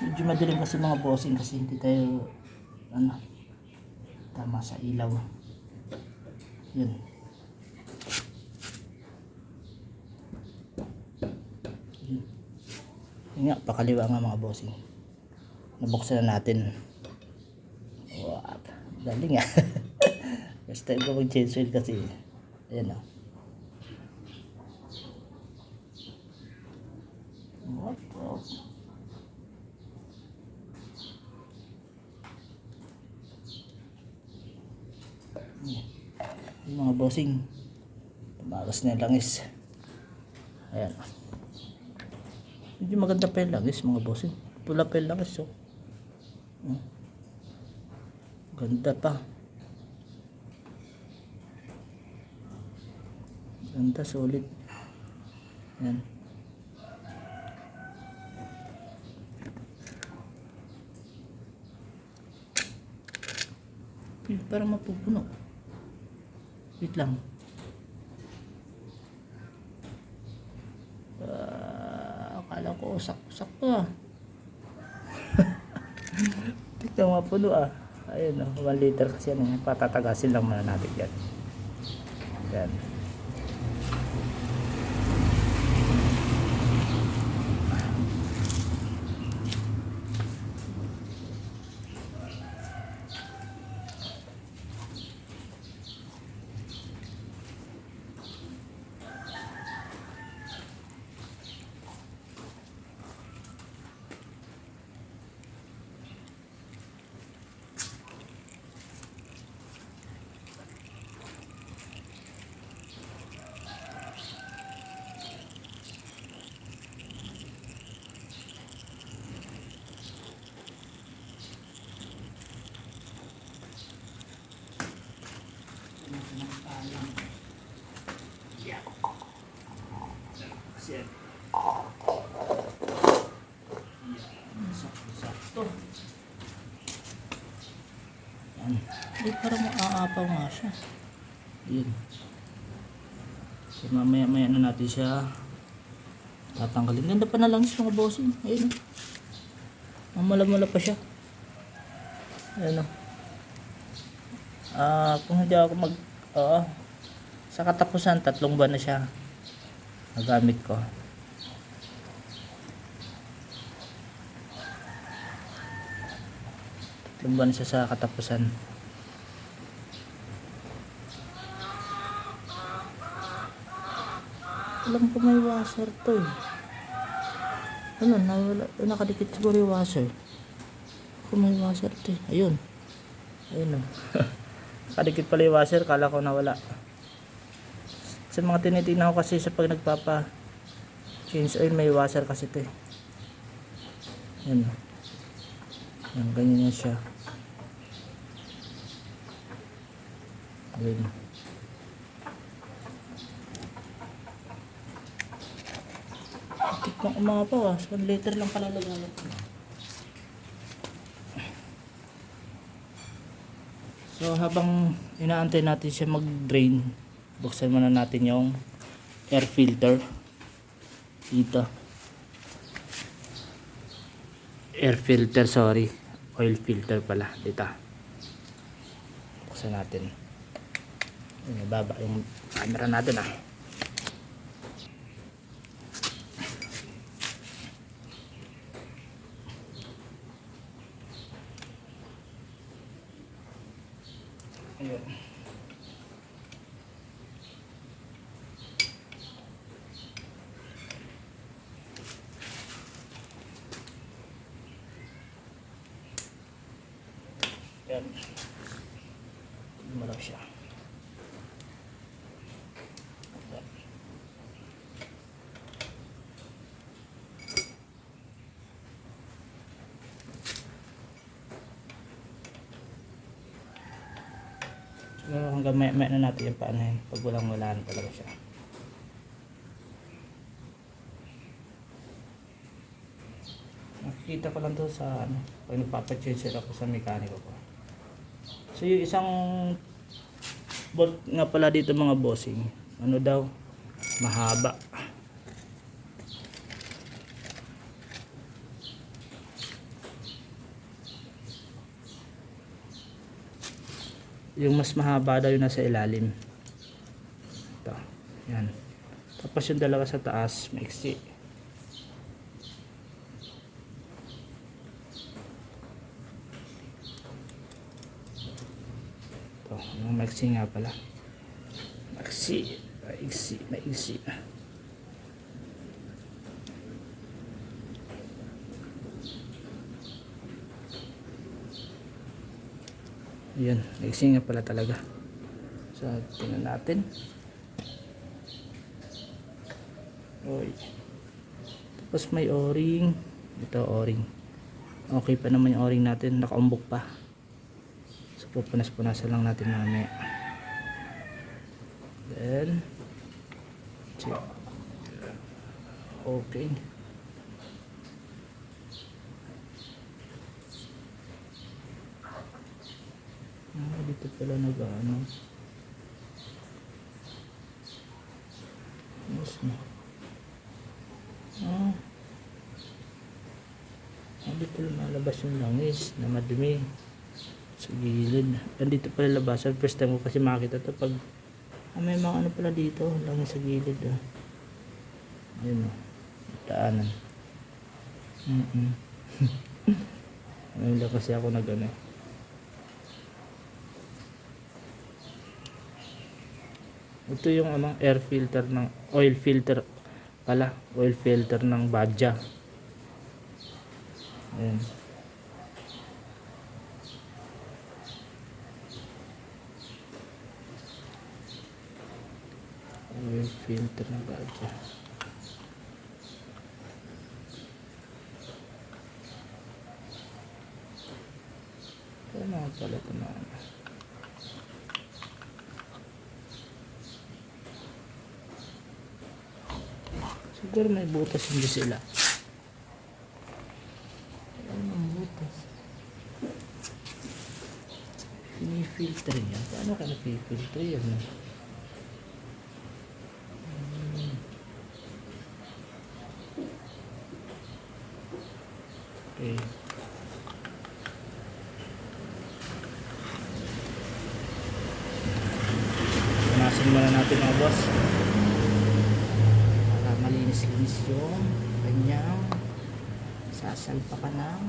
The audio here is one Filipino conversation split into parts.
Medyo madilim kasi mga bossing kasi hindi tayo ano, tama sa ilaw. Yun. Yun nga, pakaliwa nga mga bossing. Nabuksan na natin. Wow, galing ah. First time ko mag-change oil kasi. Ayan o. Wow. Yung mga bossing, tumagas na yung langis. Ayan. Medyo maganda pa yung langis mga bossing. Pula pa yung langis oh. Ganda pa. Ganda, solid. Ayan. Parang mapupuno. Wait lang. Akala ko sakto ah. Tignan mapuno ah. Ayun oh, 1 liter kasi yan. Patatagasin lang muna natin yan. Yan. Sakto. Yan. Parang maaapaw nga siya. Yan. So mamaya na natin siya tatanggalin. Ganda pa na langis mga bossing. Ayun. Mamala-mala pa siya. Ayun o. Kung hindi ako sa katapusan 3 buwan na siya nagamit ko. Lumban siya sa katapusan. Alam ko may washer to eh. Ano, nakadikit siguro yung washer. Kung may washer to eh. Ayun. Ayun o. Nakadikit pala yung washer. Kala ko nawala. Sa mga tinitingnan ko kasi sa pag nagpapa change oil, may washer kasi to eh. Ayun o. Yan, ganyan yan siya. Ayun. Tikman ko mga pa 1 liter lang pala lagamit. So habang inaantay natin siya mag-drain, buksan muna natin yung air filter dito. Air filter, sorry. Oil filter pala dito. Buksan natin. Ibaba yung camera natin ah. Ayun. Yan. Lumalaw siya. Yan. So hanggang maya na natin yung paanahin pag walang talaga siya. Nakikita ko lang to sa pag nagpapachange ako sa mekaniko ko. So yung isang bolt nga pala dito mga bossing, ano daw, mahaba. Yung mas mahaba daw yung nasa ilalim. Ito. Yan. Tapos yung dalawa sa taas, maiksi. Ito. Yung maiksi nga pala. Maiksi. Maiksi. Maiksi. Yan. Maiksi nga pala talaga. So, tingnan natin. Oy. Tapos may o-ring. Ito o-ring. Okay pa naman yung o-ring natin. Nakaumbok pa. So pupunas-punasan lang natin mamaya. Then check. Okay. Dito pala nag-ano. Yes, no. Dito lumalabas yung langis na madumi sa gilid. Dito pala labasan. First time ko kasi makita to pag may mga ano pala dito, langis sa gilid. Ayun o, daanan. Ayun lang kasi ako nag-ano. Ito yung air filter ng oil filter pala, oil filter ng Badja. Ayan. Oil filter ng Badja. Ano pala ito na ano? Siguro may butas hindi sila. Ano ang butas? Pinifilter yan. Paano ka na-filter yan? Okay. Punasan muna natin mga boss. Malinis-linis yung kanyang sasalpa ka ng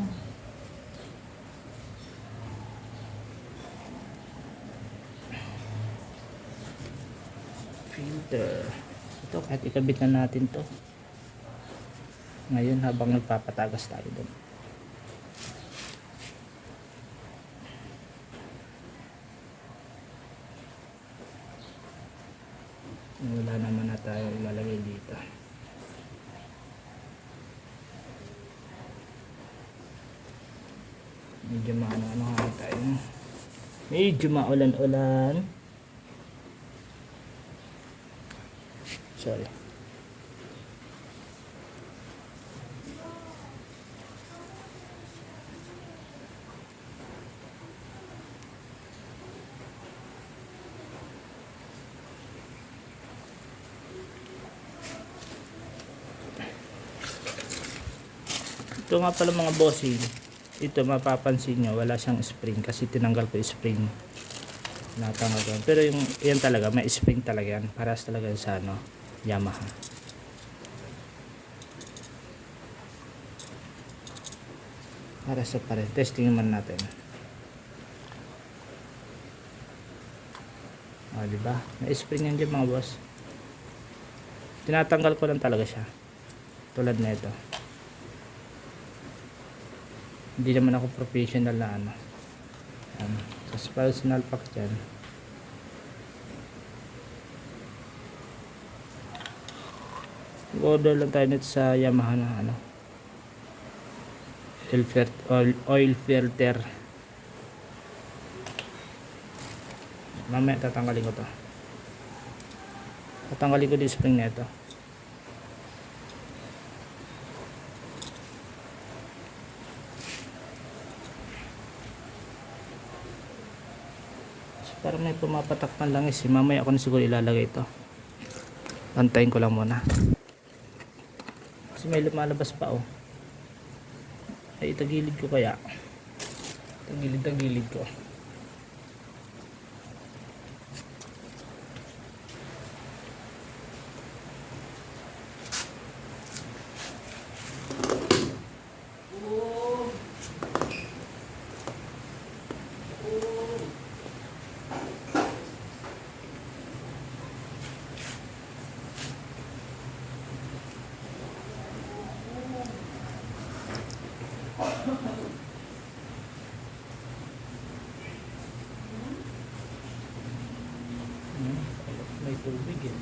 filter. Ito kahit ikabit na natin to ngayon habang nagpapatagas tayo doon. Wala naman na tayo ilalagay dito. Medyo maano-ano nga tayo. Medyo maulan-ulan. Sorry. Ito nga pala mga bossing. Ito mapapansin nyo wala siyang spring kasi tinanggal ko yung spring. Natanggal ko. Pero yung yan talaga may spring talaga yan. Paras talaga sa ano, Yamaha. Para sa pare. Testing naman natin. Diba? May spring yan dyan mga boss. Tinatanggal ko lang talaga siya. Tulad na ito. Hindi naman ako professional na ano. Sa personal pack dyan. Order lang tayo nito sa Yamaha na ano. Oil filter. Mamaya tatanggalin ko to. Tatanggalin ko yung spring na ito. Para may pumapatak ng langis. Mamaya ako na siguro ilalagay ito. Pantayin ko lang muna. Kasi may lumalabas pa oh. Ay itagilid ko kaya. Tagilid ko. May tubig eh.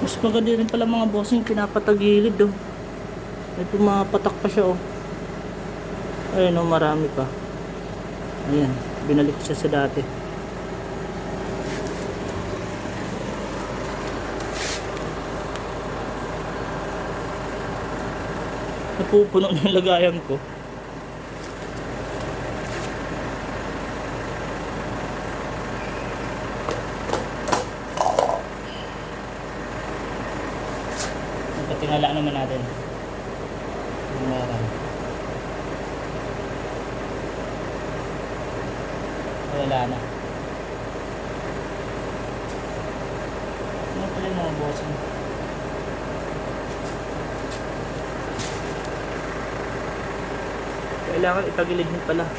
Mas maganda rin pala mga bossing, pinapatagilid oh. May pumapatak pa siya oh. Ayun oh, marami pa. Ayan, binalik siya sa dati. Napupuno na yung lagayan ko. Patingala naman natin. Wala na. mga bossing. Kailangan itagilid mo pala.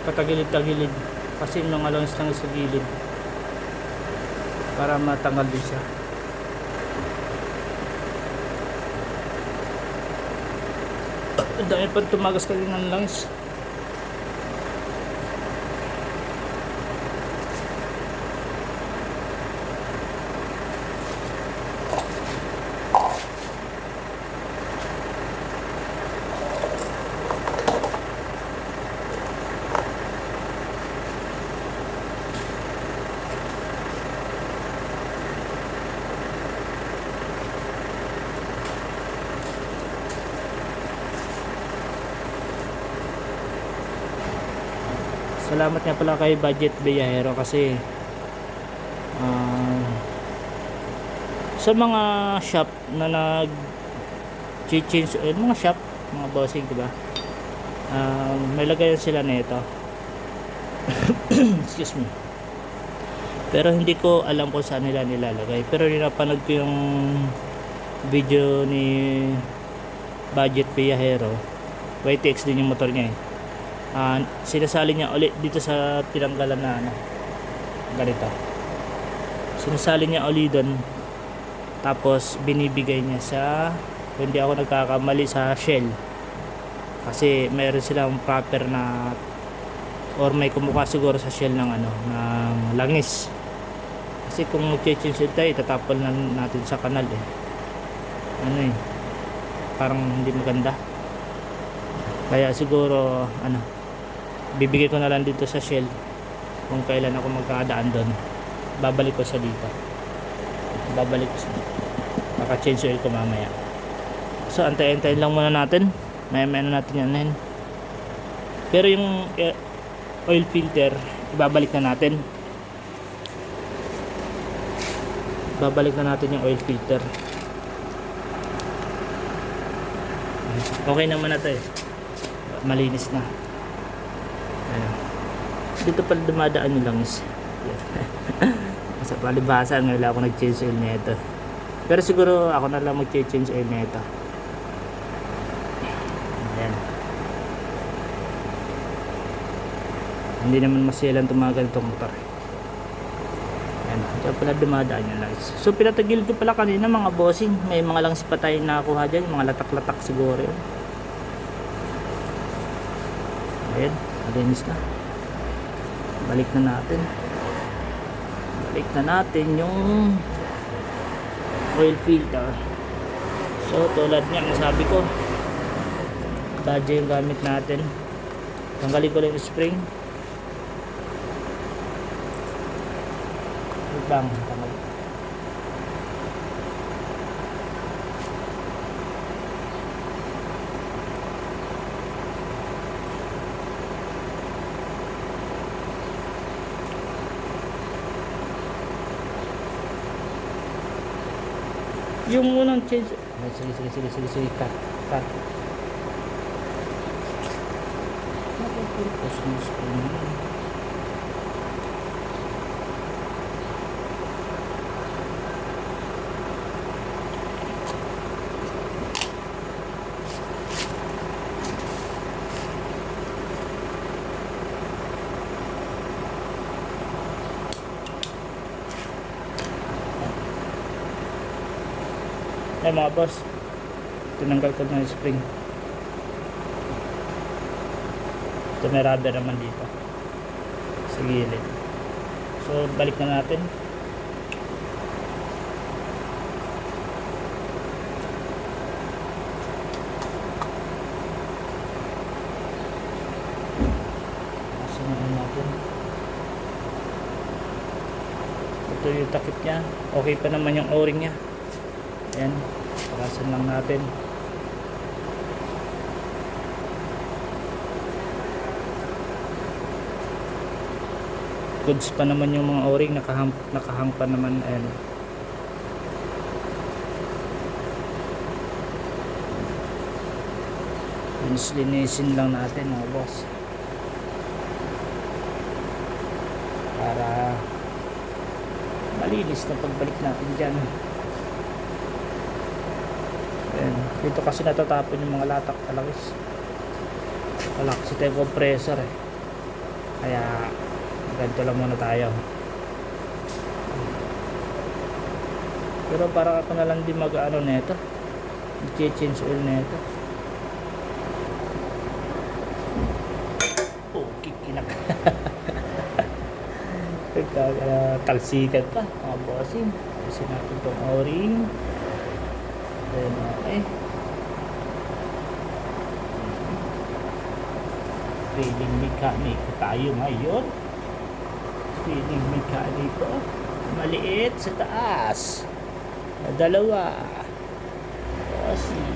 Patagilid-tagilid. Kasi yung mga langis lang sa gilid. Para matanggal din siya. Ang dami pa tumagas kanina ng langis. Salamat nga pala kay Budget Biyahero kasi sa mga shop na nag-change mga shop, mga bossing, diba? May lagayan sila nito. Excuse me. Pero hindi ko alam kung saan nila nilalagay. Pero napanood ko yung video ni Budget Biyahero. YTX din yung motor niya eh. Sinasali niya ulit dito sa tinanggalan na ganito. Sinasali niya ulit doon, tapos binibigay niya sa, hindi ako nagkakamali, sa Shell, kasi mayroon silang proper na, or may kumuha siguro sa Shell ng ng langis. Kasi kung mag-change tayo, itatapon na natin sa kanal eh. Parang hindi maganda. Kaya siguro bibigay ko na lang dito sa Shell kung kailan ako magkakadaan doon. Babalik ko sa dito. Babalik ko sa baka change oil ko mamaya. So antay-antayin lang muna natin. Maya-maya na natin yan. Pero yung oil filter, ibabalik na natin. Babalik na natin yung oil filter. Okay naman na to eh. Malinis na. Dito pala dumadaan yung langis. Sa palibhasa ngayon ako nag-change oil nito. Pero siguro ako na lang mag-change oil nito. Ayan. Hindi naman masiyalan tumagal itong motor. Ayan. Diyan pala dumadaan yung langis. So pinatagil ko pala kanina mga bossing. May mga langis pa tayong nakakuha dyan. Mga latak-latak siguro yun. Ayan. Malinis na. Balik na natin yung oil filter. So tulad niya ang sabi ko, badge yung gamit natin. Tanggalin ko lang yung spring. Tanggal. Yung unang change. Sige. Cut. Tapos yung screen. Ay mga boss, tinanggal ko na yung spring. Ito may rubber naman dito sa gilid. So balik na natin. Samahan natin. Ito yung takip niya. Okay pa naman yung o-ring niya. Ayan, parasan lang natin. Goods pa naman yung mga o-ring, nakahang pa naman. Ayan. Linisin lang natin mga boss. Para malinis na pagbalik natin dyan. Dito kasi natatapon yung mga latak talakis. Wala kasi tayong compressor eh. Kaya ganito lang muna tayo. Pero parang ako na lang din mag-ano neto. I-change oil neto. Oh, kikinak. Talsikan pa mga bossing. Ayusin natin itong o-ring. Then okay. Feeling mechanic tayo ngayon. Feeling mechanic ko. Maliit sa taas. Dalawa. Bossing.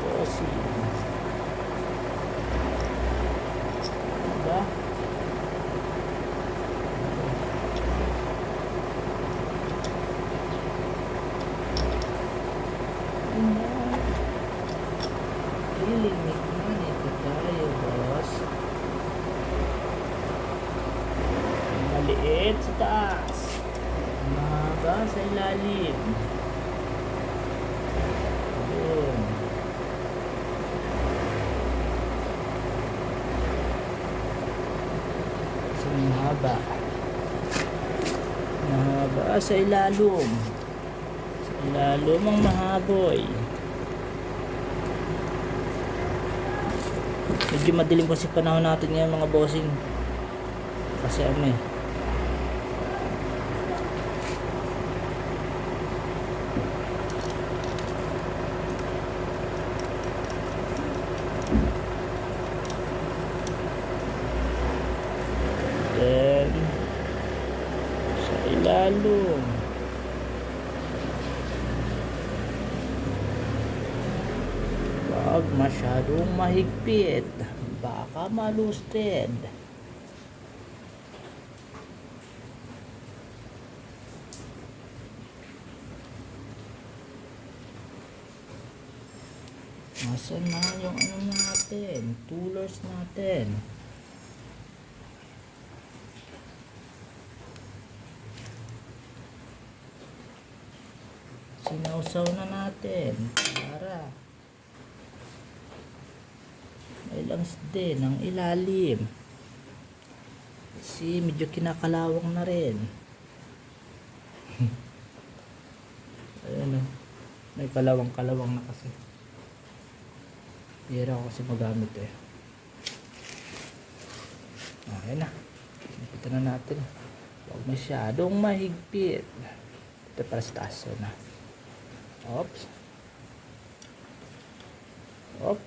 Bossing. Diba? Feeling mechanic tayo, boss. Maliit sa taas. Mahaba sa ilalim. Ayun. So, mahaba. Mahaba sa ilalim. Sa ilalim ang mahaboy. Medyo madilim kasi panahon natin ngayon mga bossing. Kasi ano eh. Then, sa ilalim. Huwag masyadong mahigpit. Baka malusted. Nasaan na yung ano natin? Toolers natin. Sinausaw na natin para may langs din ang ilalim kasi medyo kinakalawang na rin. Ayun o, may kalawang na kasi. Hira ko kasi magamit eh. Okay na, nakita na natin. Huwag masyadong mahigpit. Ito para sa taas na. Oops. Op.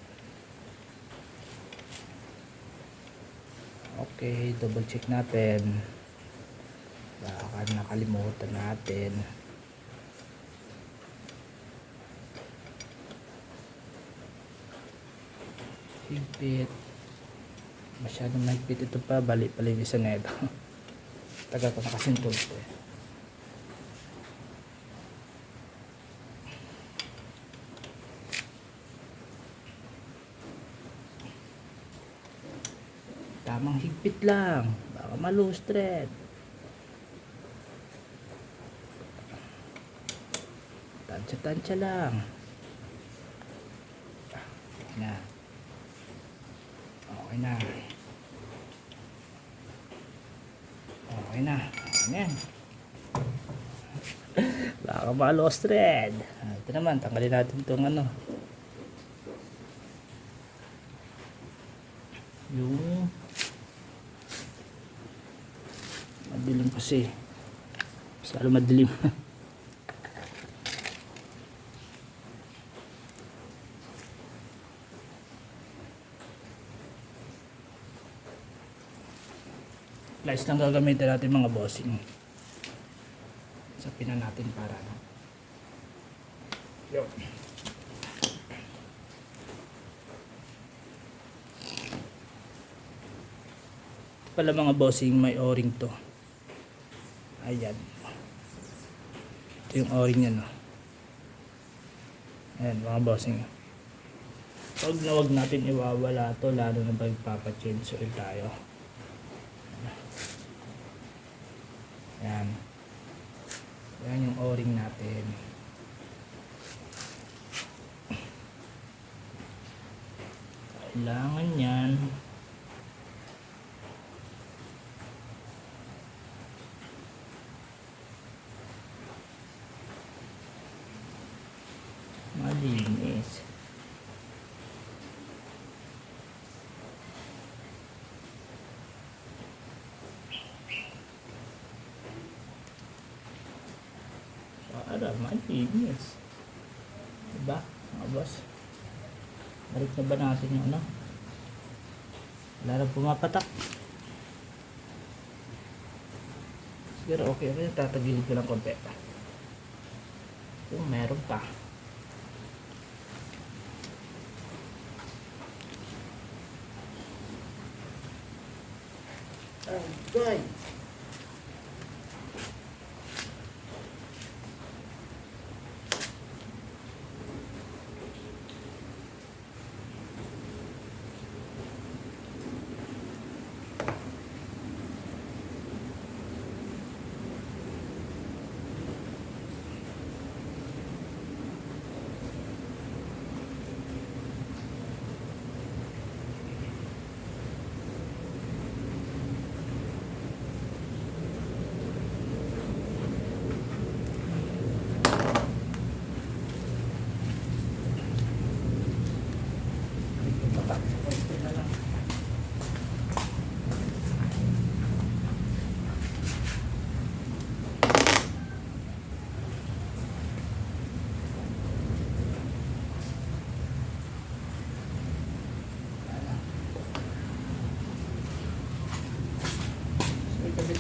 Okay, double check natin. Baka nakalimutan natin. Higpit. Masyadong mahigpit ito pa. Balik palinisan na ito. Tagal ko nakasintol ito eh. Tamang higpit lang. Baka malustred. Tansya-tansya lang. Okay na. Okay na. Okay na. Ayan. Baka malustred. Ito naman. Tanggalin natin itong ano. Yung madilim kasi. Salo madilim. Flies lang gagamitin natin mga bossing. Sapin na natin para no. Yo. Pala mga bossing, may o-ring to. Ayan. Ito yung o-ring niya no. Ayan mga bossing. Huwag na huwag natin iwawala to, lalo na pag papa-change oil tayo. Ayan. Ayan yung o-ring natin. Kailangan yan. Malinis. Para malinis. Diba, mga boss? Balik na ba natin yung ano? Wala na pumapatak. Siguro okay rin. Tatagilid ko lang konti. Kung meron pa. Okay.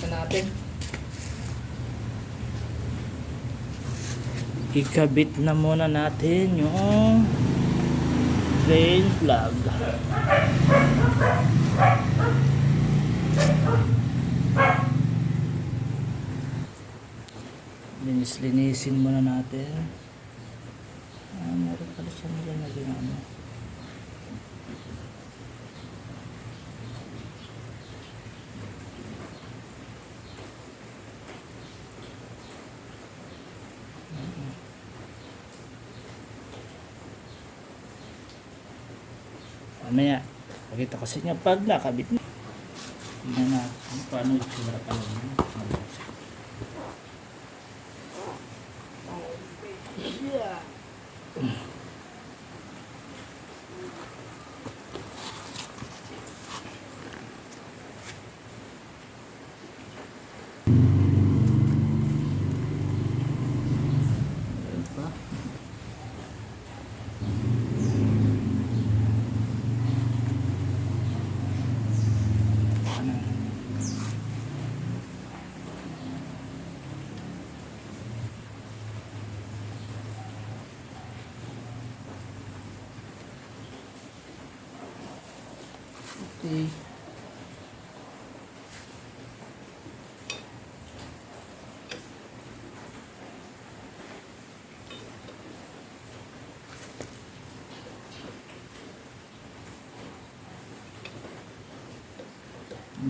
Natin. Ikabit na muna natin yung drain plug. Linisin muna natin. Meron pala siyang dyan na ginano. Mamaya, pakita ko sa inyo pag nakabit na. Tingnan natin paano itsura pa lang. Yeah. Okay.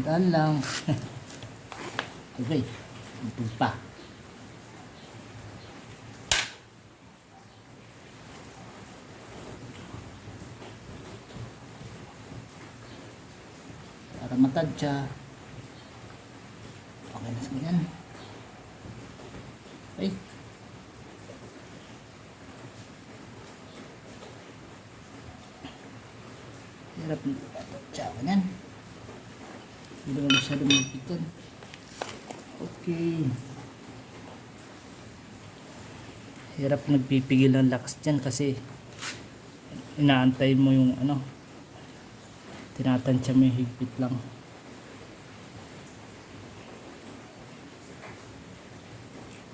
Dan lang. Okay. Ito pa. Para matadya. Okay na sa ganyan. Ay. Hirap na matadya. Ganyan. Hindi naman masyadong mapitan. Okay. Hirap nagpipigil ng lakas dyan kasi inaantay mo yung ano, tinatansya mo yung higpit lang.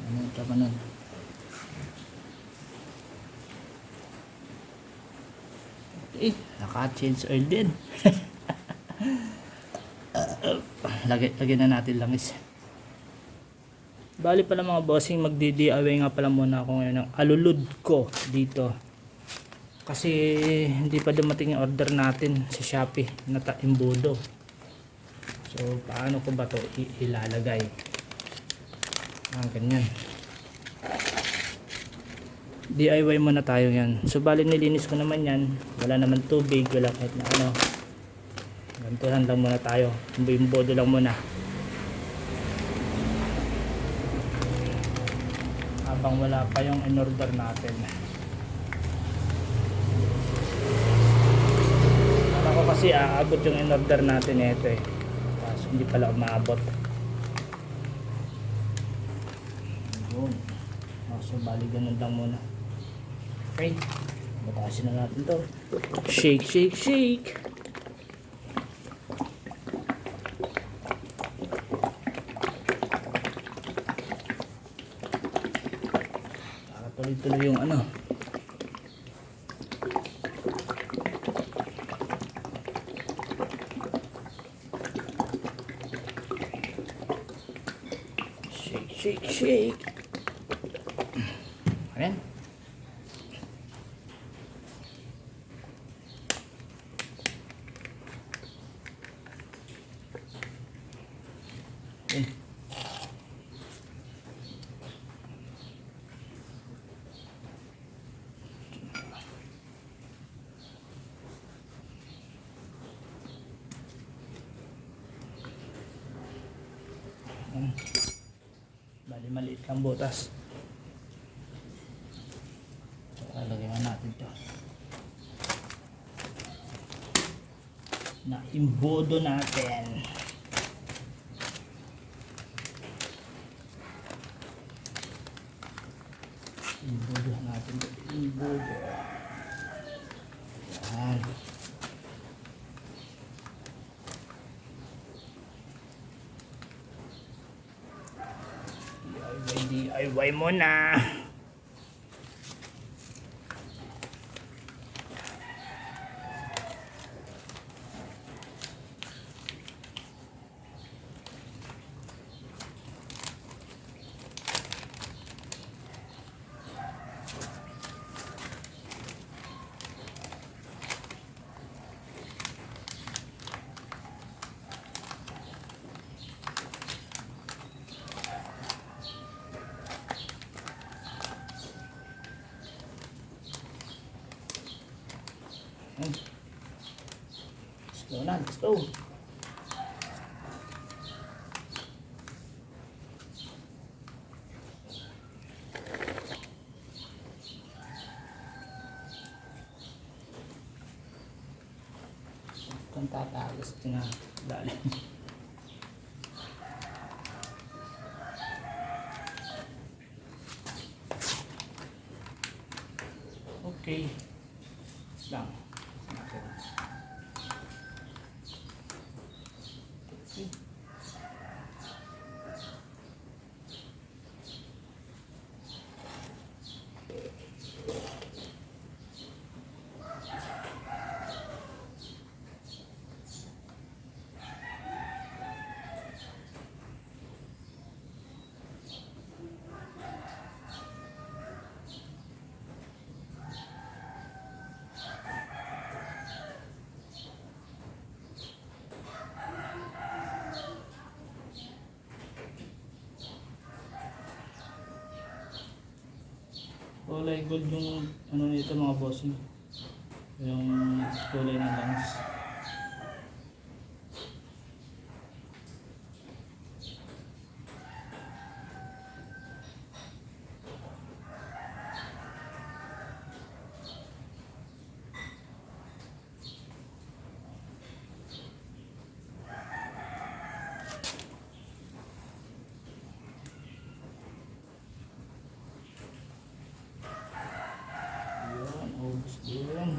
Ano yung tama nun? Okay, naka-change oil din. Lagyan na natin langis. Bali pala mga bossing, magdi-DIY nga pala muna ako ngayon ng alulod ko dito. Kasi hindi pa dumating yung order natin sa Shopee na imbudo. So paano ko ba to ilalagay? Ganyan. DIY muna tayo yan. So bali nilinis ko naman yan. Wala naman tubig, wala kahit na ano. Gantuhan lang muna tayo. Bimbodo lang muna. Habang wala pa yung in-order natin. Ako kasi aabot yung in-order natin ito eh. Tapos hindi pala umaabot. Yun. So bali ganun lang muna. Okay. Batasin na natin to. Shake, shake, shake. Para tuloy-tuloy yung ano. Shake, shake, shake. Ayan. Ayan. Bali maliit lang butas. So, lalagyan natin to na imbodo natin. Imbodo natin to. Imbodo. Yan. DIY muna. Let's go na, let's go. Kung tatagas ito na dali. Okay. Lang. Kulay gold yung ano nito mga bossing. Yung kulay ng lens. Yun.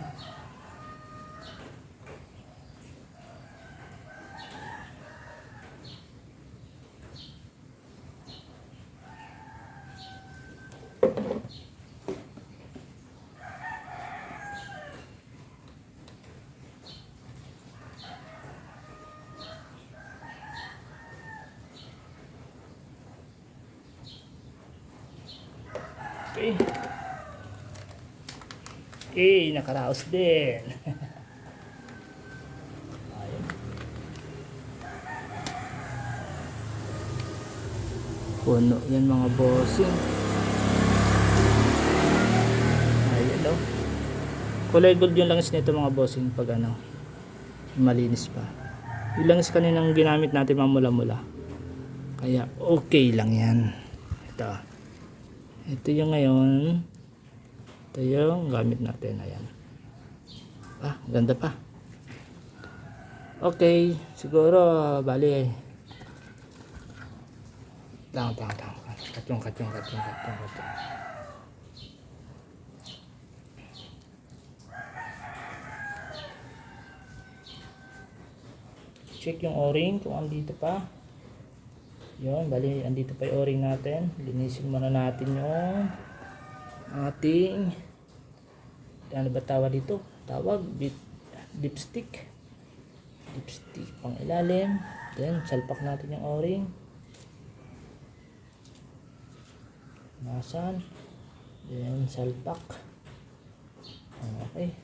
Okay. Okay, nakaraos din. Ayun. Puno yan mga bossing. Kulay gold yung langis nito mga bossing pag ano, malinis pa. Yung langis kaninang ginamit natin mamula-mula. Kaya okay lang yan. Ito yung ngayon. Ito yung gamit natin. Ayan. Ganda pa. Okay, siguro bali lang. Katyong. Check yung o-ring kung andito pa. Yun, bali andito pa yung o-ring natin. Linisin muna natin yung ating, ano ba tawag dito? Dipstick pang ilalim. Then salpak natin yung o-ring. Nasan? Then salpak. Okay.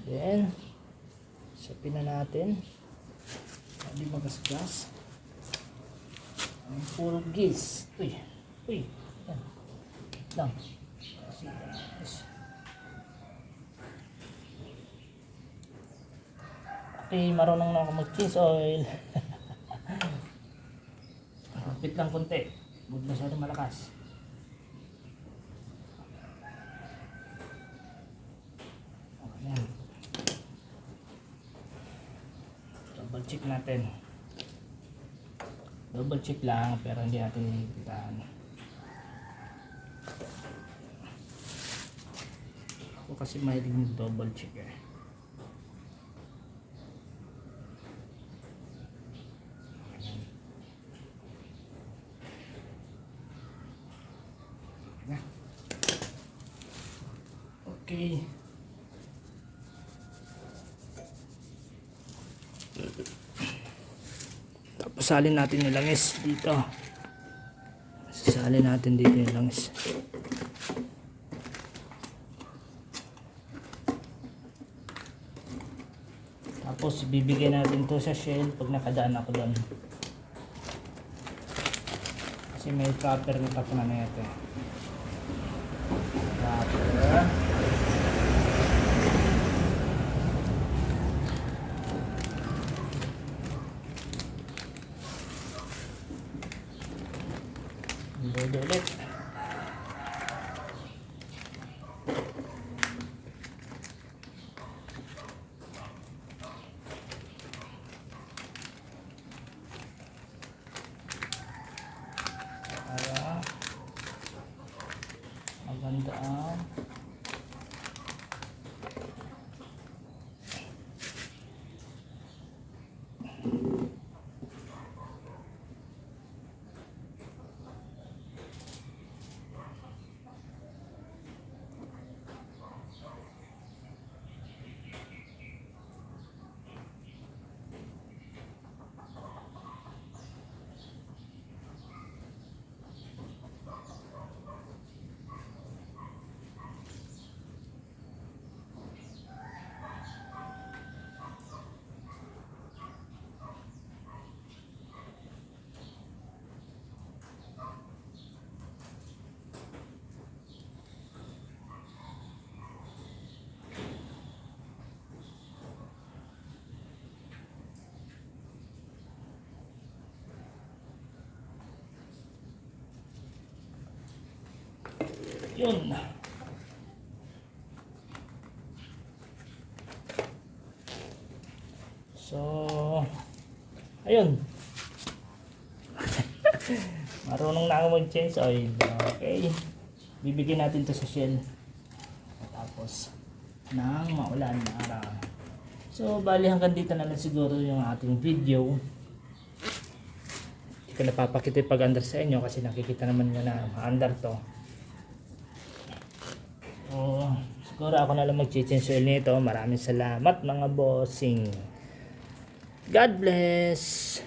Then sapin na natin. Hindi magasgas. Ang pulgis. Uy. Yan. Lang. Okay, marunong na ako mag-cheese oil. Kapit lang konti. Huwag masyadong malakas. Ayan. Double check natin. Double check lang pero hindi natin hihigpitan. Ako kasi mahilig ng double check eh. Okay. Tapos salin natin yung langis dito. Salin natin dito yung langis. Tapos bibigyan natin to sa shell pag nakadaan ako doon. Kasi may copper na tapunan na ito. Copper. Load ulit. Para magandaan. Yun. So, ayun. Marunong na ako mag-change oil. Okay. Bibigyan natin to sa shell. Tapos, ng maulan na araw. So, bali hanggang dito na lang siguro yung ating video. Hindi ko napapakita pag under sa inyo kasi nakikita naman nyo na under to. So, siguro ako na lang mag-change oil nito. Maraming salamat mga bossing. God bless.